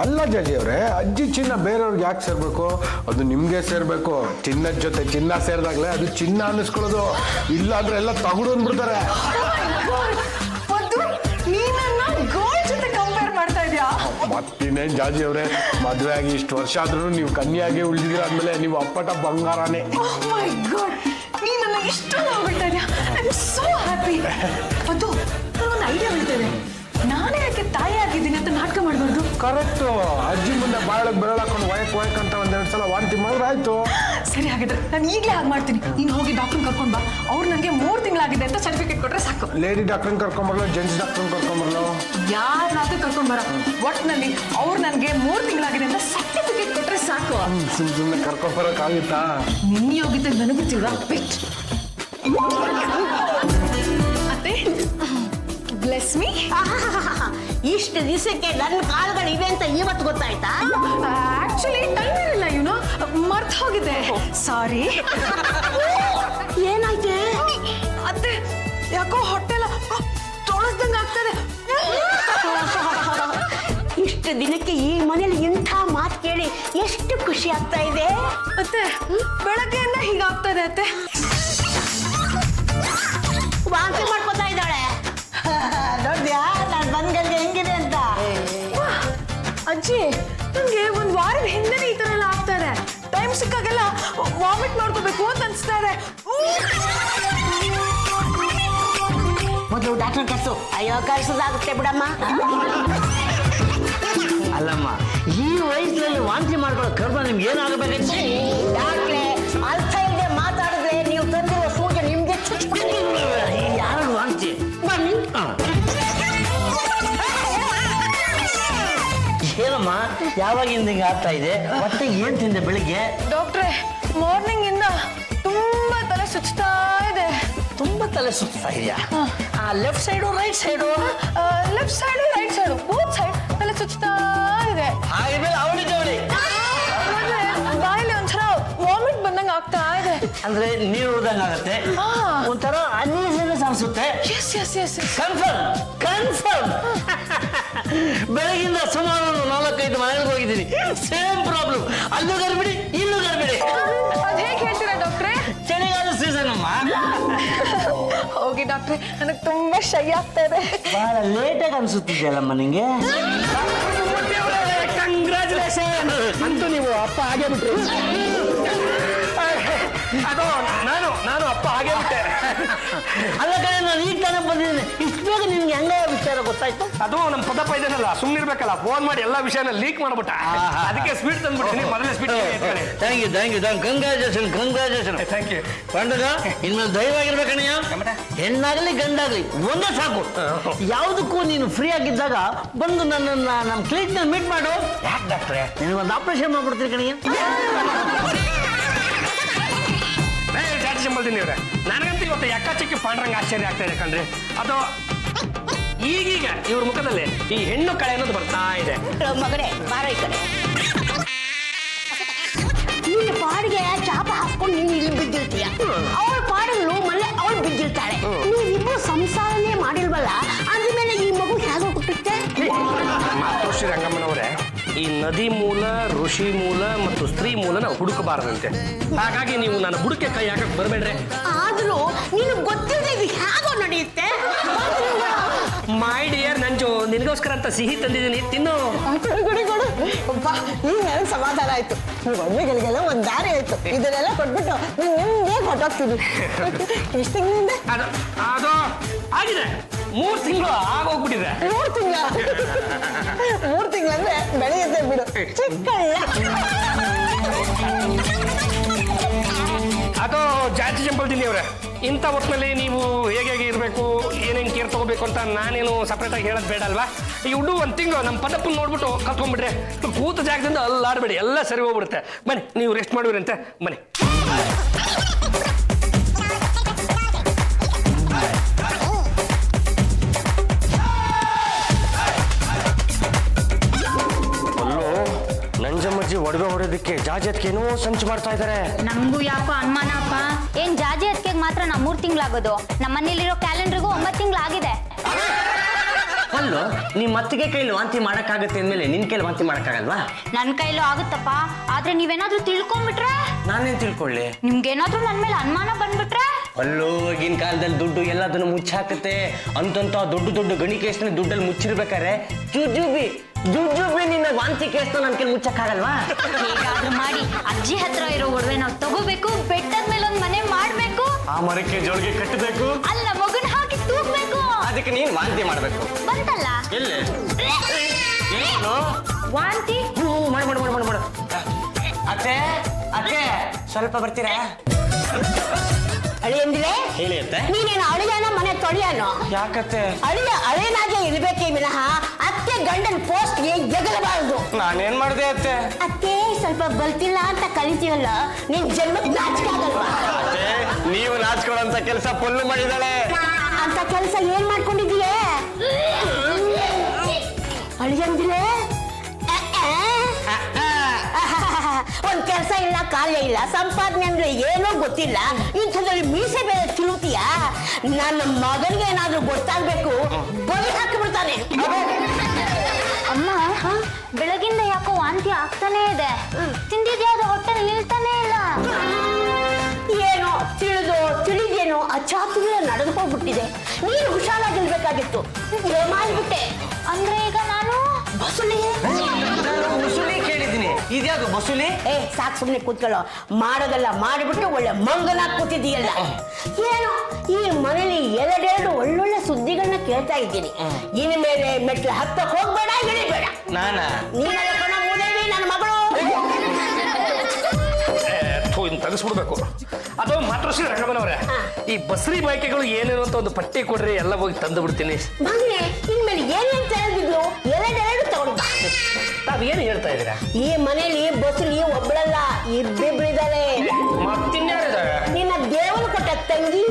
Speaker 2: ಅಲ್ಲ ಜಾಜಿ ಅವರೇ, ಅಜ್ಜಿ ಚಿನ್ನ ಬೇರೆಯವ್ರಿಗೆ ಯಾಕೆ ಸೇರ್ಬೇಕು? ಅದು ನಿಮ್ಗೆ ಸೇರ್ಬೇಕು. ಚಿನ್ನದ ಜೊತೆ ಚಿನ್ನ ಸೇರಿದಾಗ್ಲೇ ಅದು ಚಿನ್ನ ಅನ್ನಿಸ್ಕೊಳ್ಳೋದು. ಇಲ್ಲ ಅಂದ್ರೆ ಎಲ್ಲ ತಗುಡು ಅಂದ್ಬಿಡ್ತಾರೆ.
Speaker 6: ಗೋಲ್ಡ್ ಜೊತೆ ಕಂಪೇರ್ ಮಾಡ್ತಾ ಇದ್ಯಾ?
Speaker 2: ಮತ್ತಿನ್ನೇನ್ ಜಾಜಿ ಅವರೇ, ಮದುವೆ ಆಗಿ ಇಷ್ಟು ವರ್ಷ ಆದ್ರೂ ನೀವು ಕನ್ಯಾಗೆ ಉಳಿದಿದ್ದೀರ ಅಂದ್ಮೇಲೆ ನೀವು ಅಪ್ಪಟ ಬಂಗಾರನೇ.
Speaker 6: ಮೈ ಗಾಡ್, ನೀ ನನ್ನ ಇಷ್ಟ ಆಗ್ಬಿಡ್ತಾ ಇದೆಯಾ? I am so happy. ಅದು ಒಂದು ಐಡಿಯಾ ಹೇಳ್ತೇನೆ, ನಾನೇ ಯಾಕೆ ತಾಯಿ ಆಗಿದ್ದೀನಿ ಅಂತ ನಾಟಕ ಮಾಡಬಾರ್ದು?
Speaker 2: ಕರೆಕ್ಟು. ಅಜ್ಜಿ ಮುಂದೆ ಬಾಳಕ್ಕೆ ಬೆರಳಾಕೊಂಡು ವಯಕ್ ಅಂತ 2 ಸಲ ವಾಂತಿ ಮಾಡಿದ್ರೆ ಆಯ್ತು.
Speaker 6: ಸರಿ, ಹಾಗಿದ್ರೆ ನಾನು ಈಗಲೇ ಹಾಗೆ ಮಾಡ್ತೀನಿ. ನೀನು ಹೋಗಿ ಡಾಕ್ಟರ್ ಕರ್ಕೊಂಡು ಬಾ. ಅವ್ರು ನನಗೆ 3 ತಿಂಗಳಾಗಿದೆ ಅಂತ ಸರ್ಟಿಫಿಕೇಟ್ ಕೊಟ್ರೆ ಸಾಕು.
Speaker 2: ಲೇಡಿ ಡಾಕ್ಟರ್ನ ಕರ್ಕೊಂಬರ್ಲೋ, ಜೆಂಟ್ಸ್ ಡಾಕ್ಟರ್ನ ಕರ್ಕೊಂಬರ್ಲೋ?
Speaker 6: ಯಾರನ್ನಾದ್ರೂ ಕರ್ಕೊಂಡು ಬರ, ಒಟ್ಟಿನಲ್ಲಿ ಅವ್ರು ನನಗೆ 3 ತಿಂಗಳಾಗಿದೆ ಅಂತ ಸರ್ಟಿಫಿಕೇಟ್ ಕೊಟ್ರೆ ಸಾಕು.
Speaker 2: ಸುಮ್ಮನೆ ಕರ್ಕೊಂಬರಕ್ಕಾಗುತ್ತಾ?
Speaker 6: ನಿನ್ನ ಯೋಗ್ಯತೆ ನನಗೆ ಗೊತ್ತಿಲ್ವಾ? ವೆಯ್ಟ್. ಅತ್ತೆ, ಬ್ಲೆಸ್ ಮೀ.
Speaker 4: ಇಷ್ಟು ದಿವಸಕ್ಕೆ ನನ್ನ ಕಾಲುಗಳು ಇವೆ ಅಂತ ಇವತ್ತು ಗೊತ್ತಾಯ್ತಾ?
Speaker 6: ಆಕ್ಚುಲಿ ಟೈಮ್ ಇರಲಿಲ್ಲ, ಇವನು ಮರ್ತು ಹೋಗಿದೆ. ಸಾರಿ.
Speaker 4: ಏನಾಯ್ತೆ?
Speaker 6: ಅತ್ತೆ, ಯಾಕೋ ಹೊಟ್ಟೆಲ್ಲ ತೊಳಸ್ದಂಗೆ ಆಗ್ತದೆ.
Speaker 4: ಇಷ್ಟು ದಿನಕ್ಕೆ ಈ ಮನೇಲಿ ಇಂಥ ಮಾತು ಕೇಳಿ ಎಷ್ಟು ಖುಷಿ ಆಗ್ತಾ ಇದೆ.
Speaker 6: ಅತ್ತೆ, ಬೆಳಗ್ಗೆಯಿಂದ ಹೀಗಾಗ್ತದೆ ಅತ್ತೆ.
Speaker 4: ವಾಂತಿ ಮಾಡ್ಕೊತಾ ಇದ್ದಾಳೆ. ನೋಡ್ದ್ಯಾ ನಾನು ಬಂದ್ಗಳಿಗೆ ಹೆಂಗಿದೆ ಅಂತ?
Speaker 6: ಅಜ್ಜಿ, ನನಗೆ 1 ವಾರದ ಹಿಂದೆನೇ ಈ ಥರ ಎಲ್ಲ ಆಗ್ತಾ ಇದೆ. ಟೈಮ್ ಸಿಕ್ಕಾಗೆಲ್ಲ ವಾಮಿಟ್ ಮಾಡ್ಕೋಬೇಕು ಅಂತ ಅನಿಸ್ತಾ ಇದೆ.
Speaker 4: ಮೊದಲು ಡಾಕ್ಟರ್ ಕರ್ಸು. ಅಯ್ಯೋ, ಕರ್ಸೋದಾಗುತ್ತೆ ಬಿಡಮ್ಮ.
Speaker 3: ಅಲ್ಲಮ್ಮ, ಈ ವಯಸ್ಸಿನಲ್ಲಿ ವಾಂತಿ ಮಾಡ್ಕೊಳ್ಳೋ ಕರ್ಮ ನಿಮ್ಗೆ ಏನಾಗಬೇಕಂತ?
Speaker 4: ಡಾಕ್ಟ್ರೆ, ಅರ್ಥ ಇಲ್ಲದೆ ಮಾತಾಡಿದ್ರೆ ನೀವು ತಂದಿರುವ ಸೂಜಿ ನಿಮ್ಗೆ ಚುಚ್ಚಿಬಿಡ್ತೀನಿ.
Speaker 3: ಯಾರು ವಾಂತಿ?
Speaker 4: ಬನ್ನಿ.
Speaker 3: ಏನಮ್ಮ, ಯಾವಾಗಿಂದ ಹಿಂಗೆ ಆಗ್ತಾ ಇದೆ? ಮತ್ತೆ ಏನ್ ತಿಂದೆ ಬೆಳಿಗ್ಗೆ?
Speaker 6: ಡಾಕ್ಟ್ರೆ, ಮಾರ್ನಿಂಗ್ ಇಂದ ತುಂಬಾ ತಲೆ ಸುಚ್ತಾ ಇದೆ.
Speaker 3: ತುಂಬಾ ತಲೆ ಸುತ್ತಾ ಇದೆಯಾ? Left side right side?
Speaker 6: Left side right side both side ತಲೆ ಸುಚ್ತಾ ಇದೆ.
Speaker 3: ಹಾಗಿದ್ಮೇಲೆ ಅವಳಿ ಜವಳಿ
Speaker 6: ಬಾಯಲ್ಲಿ ಒಂಥರ ವಾಮಿಟ್ ಬಂದಂಗೆ ಆಗ್ತಾ ಇದೆ.
Speaker 3: ಅಂದ್ರೆ ನೀರು ಉಳ್ದಂಗೆ ಆಗುತ್ತೆ, ಒಂಥರ ಅನ್ಯೂಸಿಯಸ್ ಅನ್ಸುತ್ತೆ.
Speaker 6: Yes yes yes yes.
Speaker 3: Confirm. ಬೆಳಗಿಂದ ಸುಮಾರು 4-5 ಮನೆಗೆ ಹೋಗಿದ್ದೀನಿ, ಸೇಮ್ ಪ್ರಾಬ್ಲಮ್. ಅಲ್ಲೂ ಗರ್ಬಿಡಿ, ಇಲ್ಲೂ ಗರ್ಬಿಡಿ.
Speaker 6: ಅದ್ ಹೇಗೆ ಹೇಳ್ತೀರಾ ಡಾಕ್ಟ್ರೆ?
Speaker 3: ಚಳಿಗಾಲ ಸೀಸನ್ ಅಮ್ಮ.
Speaker 6: ಹೋಗಿ ಡಾಕ್ಟ್ರೆ, ನನಗೆ ತುಂಬಾ ಶೈ ಆಗ್ತಾ ಇದೆ.
Speaker 3: ಬಹಳ ಲೇಟಾಗಿ ಅನ್ಸುತ್ತಿದೆಯಲ್ಲಮ್ಮ ನಿಂಗೆ?
Speaker 1: ಕಂಗ್ರಾಚುಲೇಷನ್. ಕಂಗ್ರಾಚುಲೇಷನ್ ಅಂತೂ ನೀವು ಅಪ್ಪ ಆಗೇ ಬಿಟ್ರಿ. ಅದು ನಾನು ಅಪ್ಪ ಆಗೇ ಬಿಟ್ಟೆ.
Speaker 7: ಅಲ್ಲ ಕಡೆ ನಾನು ಈಗ ತಾನೇ ಬಂದಿದ್ದೀನಿ. ಇಷ್ಟು ಬೇಗ ನಿನ್ಗೆ ಹೆಂಗ ವಿಚಾರ ಗೊತ್ತಾಯ್ತು?
Speaker 1: ಅದು ನಮ್ಮ ಪದಪ್ಪ ಇದೇನಲ್ಲ ಸುಮ್ಮನಿರ್ಬೇಕಲ್ಲ, ಫೋನ್ ಮಾಡಿ ಎಲ್ಲ ವಿಷಯನ ಲೀಕ್ ಮಾಡ್ಬಿಟ್ಟ. ಅದಕ್ಕೆ ಸ್ವೀಟ್ ತಂದ್ಬಿಡ್ತೀನಿ. ಮೊದಲೇ sweet.
Speaker 7: Thank you congratulation.
Speaker 1: Thank you.
Speaker 7: ಕಂಡದ ಇನ್ಮೇಲೆ ಧೈರ್ಯವಾಗಿರ್ಬೇಕಣ್ಣಯ್ಯ. ಹೆಣ್ಣಾಗಲಿ ಗಂಡಾಗಲಿ ಒಂದೇ ಸಾಕು. ಯಾವುದಕ್ಕೂ ನೀನು ಫ್ರೀ ಆಗಿದ್ದಾಗ ಬಂದು ನನ್ನನ್ನ ನಮ್ಮ ಕ್ಲಿನಿಕ್ ನಲ್ಲಿ ಮೀಟ್ ಮಾಡು.
Speaker 1: ಯಾಕೆ ಡಾಕ್ಟ್ರೆ?
Speaker 7: ನಿನಗೊಂದು ಆಪರೇಷನ್ ಮಾಡ್ಬಿಡ್ತೀನಿ ಕಣಯ್ಯ.
Speaker 1: ಜಾತಿ ಸಂಬಂಧಿನಿ ಅವ್ರೆ, ನನಗಂತೂ ಇವತ್ತು ಯಕ್ಕ ಚಿಕ್ಕಿ ಪಾಂಡ್ರಂಗ ಆಶ್ಚರ್ಯ ಆಗ್ತಾ ಇದೆ ಕಣ್ರಿ. ಅದು ಈಗೀಗ ಇವ್ರ ಮುಖದಲ್ಲಿ ಈ ಹೆಣ್ಣು ಕಳೆ ಅನ್ನೋದು ಬರ್ತಾ ಇದೆ.
Speaker 4: ಮಗನೇ ಬಾರ ಈ ಕಡೆ. ನಿನ್ನ ಪಾಡಿಗೆ ಚಾಪ ಹಾಕೊಂಡು ನೀನು ಇಲ್ಲಿ ಬಿದ್ದಿರ್ತೀಯ, ಅವಳ ಪಾಡಿಗೆ ರೂಮಲ್ಲಿ ಅವಳು ಬಿದ್ದಿರ್ತಾಳೆ. ನೀವಿಬ್ರು ಸಂಸಾರನೇ ಮಾಡಿಲ್ವಲ್ಲ, ಅಂದ್ಮೇಲೆ ಈ ಮಗು ಹೇಗೆ ಹುಟ್ಟುತ್ತೆ?
Speaker 1: ಮಾತೃಶ್ರೀ ರಂಗಮ್ಮನವರೇ, ಈ ನದಿ ಮೂಲ, ಋಷಿ ಮೂಲ ಮತ್ತು ಸ್ತ್ರೀ ಮೂಲನ ಹುಡುಕಬಾರದಂತೆ. ಹಾಗಾಗಿ ನೀವು ನನ್ನ ಬುಡಕ್ಕೆ ಕೈ ಹಾಕಕ್ ಬರಬೇಡ್ರೆ.
Speaker 4: ಆದ್ರೂ ನೀನು ಗೊತ್ತಿಲ್ಲದೆ ಇದು ಹೇಗೋ ನಡೆಯುತ್ತೆ?
Speaker 1: ಮೈ ಡಿಯರ್ ನಂಜು, ನಿನಗೋಸ್ಕರ ಅಂತ ಸಿಹಿ ತಂದಿದ್ದೀನಿ, ತಿನ್ನು.
Speaker 4: ಈಗ ನನಗೆ ಸಮಾಧಾನ ಆಯ್ತು. ಒಮ್ಮೆಗಳಿಗೆಲ್ಲ ಒಂದ್ ದಾರಿ ಆಯ್ತು. ಇದನ್ನೆಲ್ಲ ಕೊಟ್ಬಿಟ್ಟು ನಾನು ನಿಮ್ಗೆ ಕೊಟ್ಟೋಗ್ತೀನಿ. ಎಷ್ಟು ತಿಂಗಳಿಂದ?
Speaker 1: ಅದು ಆಗಿದೆ, 3 ತಿಂಗಳು ಆಗೋಗ್ಬಿಟ್ಟಿದೆ.
Speaker 4: 3 ತಿಂಗಳಂದ್ರೆ ಬೆಳೆಯುತ್ತೆ ಬಿಡು, ಚಿಕ್ಕಳ್ಳ.
Speaker 1: ಅದು ಜಾತಿ ಚಂಪಲ್ದಿನಿ ಅವ್ರೆ, ಇಂಥ ಹೊತ್ತಿನಲ್ಲಿ ನೀವು ಹೇಗೆ ಇರಬೇಕು, ಏನೇನು ಕೇರ್ ತಗೋಬೇಕು ಅಂತ ನಾನೇನು ಸಪ್ರೇಟಾಗಿ ಹೇಳೋದು ಬೇಡ ಅಲ್ವಾ? ಈ ಹುಡು 1 ತಿಂಗಳು ನಮ್ಮ ಪದಪ್ಪನ ನೋಡ್ಬಿಟ್ಟು ಕಲ್ತ್ಕೊಂಡ್ಬಿಟ್ರೆ ಕೂತ ಜಾಗದಿಂದ ಅಲ್ಲಾಡಬೇಡಿ, ಎಲ್ಲ ಸರಿ ಹೋಗ್ಬಿಡುತ್ತೆ. ಬನ್ನಿ, ನೀವು ರೆಸ್ಟ್ ಮಾಡುವಿರಂತೆ, ಬನ್ನಿ. ನಂಜಮ್ಮಜ್ಜಿ ಒಡವೆ ಹೊಡೆಯೋದಕ್ಕೆ ಜಾಜತ್ಗೆ ಏನೋ ಸಂಚು ಮಾಡ್ತಾ ಇದ್ದಾರೆ.
Speaker 5: ನಂಗೂ ಯಾಕೋ ಅನುಮಾನ ಅಪ್ಪ. ಏನ್ ಜಾಜಿ ಅದಕ್ಕೆ ಮಾತ್ರ ನಾ 3 ತಿಂಗಳಾಗೋದು? ನಮ್ಮ ಮನೇಲಿರೋ ಕ್ಯಾಲೆಂಡರ್ಗೂ 9 ತಿಂಗಳಾಗಿದೆ.
Speaker 3: ಅಲ್ಲೋ, ನಿಮ್ಮ ಅತ್ತಿಗೆ ಕೈಲಿ ವಾಂತಿ ಮಾಡಕ್ಕಾಗತ್ತೆ ಅಂದ್ಮೇಲೆ ನಿನ್ ಕೈಲಿ ವಾಂತಿ ಮಾಡಕ್ಕಾಗಲ್ವಾ?
Speaker 5: ನನ್ ಕೈಲೂ ಆಗುತ್ತಪ್ಪ, ಆದ್ರೆ ನೀವೇನಾದ್ರೂ ತಿಳ್ಕೊಂಡ್ಬಿಟ್ರೆ?
Speaker 3: ನಾನೇನ್ ತಿಳ್ಕೊಳ್ಳಿ?
Speaker 5: ನಿಮ್ಗೇನಾದ್ರೂ ನನ್ ಮೇಲೆ ಅನುಮಾನ ಬಂದ್ಬಿಟ್ರೆ?
Speaker 3: ಅಲ್ಲೋ, ಈಗಿನ ಕಾಲದಲ್ಲಿ ದುಡ್ಡು ಎಲ್ಲದನ್ನು ಮುಚ್ಚಾಕತ್ತೆ. ಅಂತಂತ ದೊಡ್ಡ ಗಣಿ ಕೇಸ್ನ ದುಡ್ಡಲ್ಲಿ ಮುಚ್ಚಿರ್ಬೇಕಾರೆ ಜುಜುಬಿ ನಿನ್ನ ವಾಂತಿ ಕೇಸ್ನ ನನ್ ಕೈಲಿ ಮುಚ್ಚಕ್ಕಾಗಲ್ವಾ?
Speaker 5: ಹೇಗಾದ್ರೂ ಮಾಡಿ ಅಜ್ಜಿ ಹತ್ರ ಇರೋ ಒಡವೆ ನಾವು ತಗೋಬೇಕು, ಬೆಟ್ಟದ ಮೇಲೆ ಒಂದ್ ಮನೆ ಮಾಡ್ಬೇಕು,
Speaker 3: ಆ ಮರಕ್ಕೆ ಜೋಳಿಗೆ ಕಟ್ಟಬೇಕು,
Speaker 5: ಅಲ್ಲ ಮಗುನ ಹಾಕಿ ತೂಗ್ಬೇಕು.
Speaker 3: ಅದಕ್ಕೆ ನೀನ್ ವಾಂತಿ ಮಾಡ್ಬೇಕು.
Speaker 5: ಬಂತಲ್ಲ
Speaker 3: ಎಲ್ಲಿ
Speaker 5: ವಾಂತಿ?
Speaker 3: ಮಾಡು. ಅತ್ತೆ ಸ್ವಲ್ಪ ಬರ್ತೀರಾ?
Speaker 4: ಅಳಿಯಂದ್ರೆ
Speaker 3: ಹೇಳಿ ಅತ್ತೆ.
Speaker 4: ನೀನೇನು ಅಳಿಯನ ಮನೆ ತೊಳಿಯನೋ?
Speaker 3: ಯಾಕತ್ತೆ?
Speaker 4: ಅಳಿಯನಾಗೆ ಇರ್ಬೇಕೇ ವಿನಃ ಅತ್ತೆ ಗಂಡನ ಪೋಸ್ಟ್ಗೆ ಎಗಲಬಾರದು.
Speaker 3: ನಾನೇನ್ ಮಾಡ್ದೆ ಅತ್ತೆ?
Speaker 4: ಅತ್ತೆ ಸ್ವಲ್ಪ ಬರ್ತಿಲ್ಲ ಅಂತ ಕರಿತೀವಲ್ಲ, ನಿನ್ ಜನ್ಮಕ್ಕೆ ನಾಚಿಕೆ ಆಗಲ್ವಾ?
Speaker 3: ಅತ್ತೆ, ನೀವು ನಾಚ್ಕೊಳ್ಳೋಂತ ಕೆಲಸ ಪೊಲ್ಲು ಮಾಡಿದಾಳೆ.
Speaker 4: ಅಂತ ಕೆಲಸ ಏನ್ ಮಾಡ್ಕೊಂಡಿದೀಯ ಅಳಿಯಂದ್ರೆ? ಒಂದ್ ಕೆಲಸ ಇಲ್ಲ, ಕಾರ್ಯ ಇಲ್ಲ, ಸಂಪಾದನೆ ಅಂದ್ರೆ ಏನೋ ಗೊತ್ತಿಲ್ಲ, ಇಂಥದ್ರಲ್ಲಿ ಮೀಸೆ ಬೇರೆ ತಿರುತ್ತೀಯ. ನನ್ನ ಮಗನಿಗೆ ಏನಾದ್ರೂ ಗೊತ್ತಾಗ್ಬೇಕು, ಬಲಿ ಹಾಕಿಬಿಡ್ತಾನೆ.
Speaker 5: ಅಮ್ಮ, ಬೆಳಗಿಂದ ಯಾಕೋ ವಾಂತಿ ಆಗ್ತಾನೆ ಇದೆ. ತಿಂದಿದ್ಯಾವ್ದು ಹೊಟ್ಟೆ ನಿಲ್ತಾನೆ ಇಲ್ಲ.
Speaker 4: ಏನೋ ತಿಳಿದೇನೋ ಅಚಾತುರ್ಯ ನಡೆದು ಹೋಗ್ಬಿಟ್ಟಿದೆ. ನೀನು ಹುಷಾರಾಗಿರ್ಬೇಕಾಗಿತ್ತು, ಮಾಡಿಬಿಟ್ಟೆ.
Speaker 5: ಅಂದ್ರೆ ಈಗ ನಾನು
Speaker 3: ಮುಸುಳಿ ಕೇಳಿದ್ದೀನಿ, ಇದ್ಯಾವುದು ಬಸುಲಿ?
Speaker 4: ಸಾಕು, ಸುಮ್ಮನೆ ಕೂತ್ಕೊಳ್ಳೋ. ಮಾಡೋದೆಲ್ಲ ಮಾಡಿಬಿಟ್ಟು ಒಳ್ಳೆ ಮಂಗನಾಗಿ ಕೂತಿದೀಯಲ್ಲ. ಏನೋ ಈ ಮನೇಲಿ 2 ಒಳ್ಳೊಳ್ಳೆ ಸುದ್ದಿಗಳನ್ನ ಕೇಳ್ತಾ ಇದ್ದೀನಿ. ಇನ್ಮೇಲೆ ಮೆಟ್ಲು ಹತ್ತಕ್ಕೆ ಹೋಗ್ಬೇಡ, ಇಳಿಬೇಡ.
Speaker 3: ನಾನಾ?
Speaker 4: ನೀನೆಲ್ಲ ಕಣ ಮೂದೇವಿ, ನನ್ನ ಮಗಳು.
Speaker 1: ತೆಗೆಸ್ಬಿಡ್ಬೇಕು. ಅದು ಮಾತೃಶ್ರೀ ರಂಗಮ್ಮನವ್ರೆ, ಈ ಬಸ್ರಿ ಬಯಕೆಗಳು ಏನೇನು ಅಂತ ಒಂದು ಪಟ್ಟಿ ಕೊಡ್ರಿ, ಎಲ್ಲ ಹೋಗಿ ತಂದು ಬಿಡ್ತೀನಿ.
Speaker 4: ಮಗನೇ, ಇನ್ಮೇಲೆ ಏನೇನ್ ತಗೊಂಡಿದ್ಲು 2 ತಗೊಂಡು ಬಾ.
Speaker 1: ತಾವೇನು ಹೇಳ್ತಾ ಇದ್ದೀರಾ?
Speaker 4: ಈ ಮನೇಲಿ ಬಸ್ಲಿ ಒಬ್ಬಳಲ್ಲ, ಇಬ್ಬಿಬ್ರಿದ್ದಾರೆ.
Speaker 1: ಮತ್ತಿನ್ಯಾರಿದ್ದಾರೆ?
Speaker 4: ನಿನ್ನ ದೇವರು ಕೊಟ್ಟ ತಂಗಿ.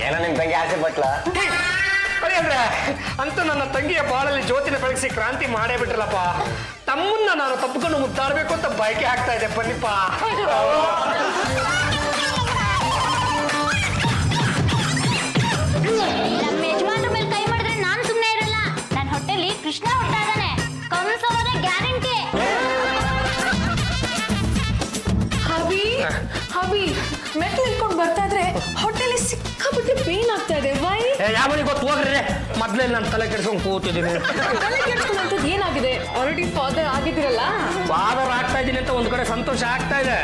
Speaker 3: ಏನೋ ನಿಮ್ ತಂಗಿ ಆಸೆ ಪಟ್ಲ?
Speaker 1: ಅಂದ್ರೆ ಅಂತೂ ನನ್ನ ತಂಗಿಯ ಬಾಳಲ್ಲಿ ಜ್ಯೋತಿನ ಬೆಳಗಿಸಿ ಕ್ರಾಂತಿ ಮಾಡೇ ಬಿಟ್ರಲ್ಲಪ್ಪ. ತಮ್ಮನ್ನ ನಾನು ತಪ್ಪಿಕೊಂಡು ಮುದ್ದಾಡ್ಬೇಕು ಅಂತ ಬಯಕೆ ಆಗ್ತಾ ಇದೆ. ಬನ್ನಿಪ್ಪ.
Speaker 5: ನಮ್ಮ ಯಜಮಾನ್ರ ಮೇಲೆ ಕೈ ಮಾಡಿದ್ರೆ ನಾನು ಸುಮ್ಮನೆ ಇರಲ್ಲ. ನನ್ನ ಹೊಟ್ಟೆಲಿ ಕೃಷ್ಣ ಹುಟ್ಟ ಇದ್ದಾನೆ, ಕಂಸವದ ಗ್ಯಾರಂಟಿ.
Speaker 6: ಹವಿ ಮೆಟ್ಲು ಇಟ್ಕೊಂಡು ಬರ್ತಾ ಇದ್ರೆ ಹೊಟ್ಟೆಲಿ ಸಿಕ್ಕ ಸಿಕ್ಕಾಪಟ್ಟೆ ಪೇನ್ ಆಗ್ತಾ ಇದೆ ವೈ
Speaker 1: ಯಾವನಿಗೆ ಗೊತ್ತು ಹೋಗ್ರಿ ಮೊದ್ಲೇ ನಾನು ತಲೆ ಕೆಡ್ಸ್ಕೊಂಡು ಕೂತಿದ್ದೀನಿ.
Speaker 6: ತಲೆ ಕೆಡ್ಸ್ಕೊಳ್ಳೋಂಥದ್ದು ಏನಾಗಿದೆ ಆಲ್ರೆಡಿ ಫಾದರ್ ಆಗಿದ್ದೀರಲ್ಲ.
Speaker 1: ಫಾದರ್ ಆಗ್ತಾ ಇದ್ದೀನಿ ಅಂತ ಒಂದ್ ಕಡೆ ಸಂತೋಷ ಆಗ್ತಾ ಇದೆ,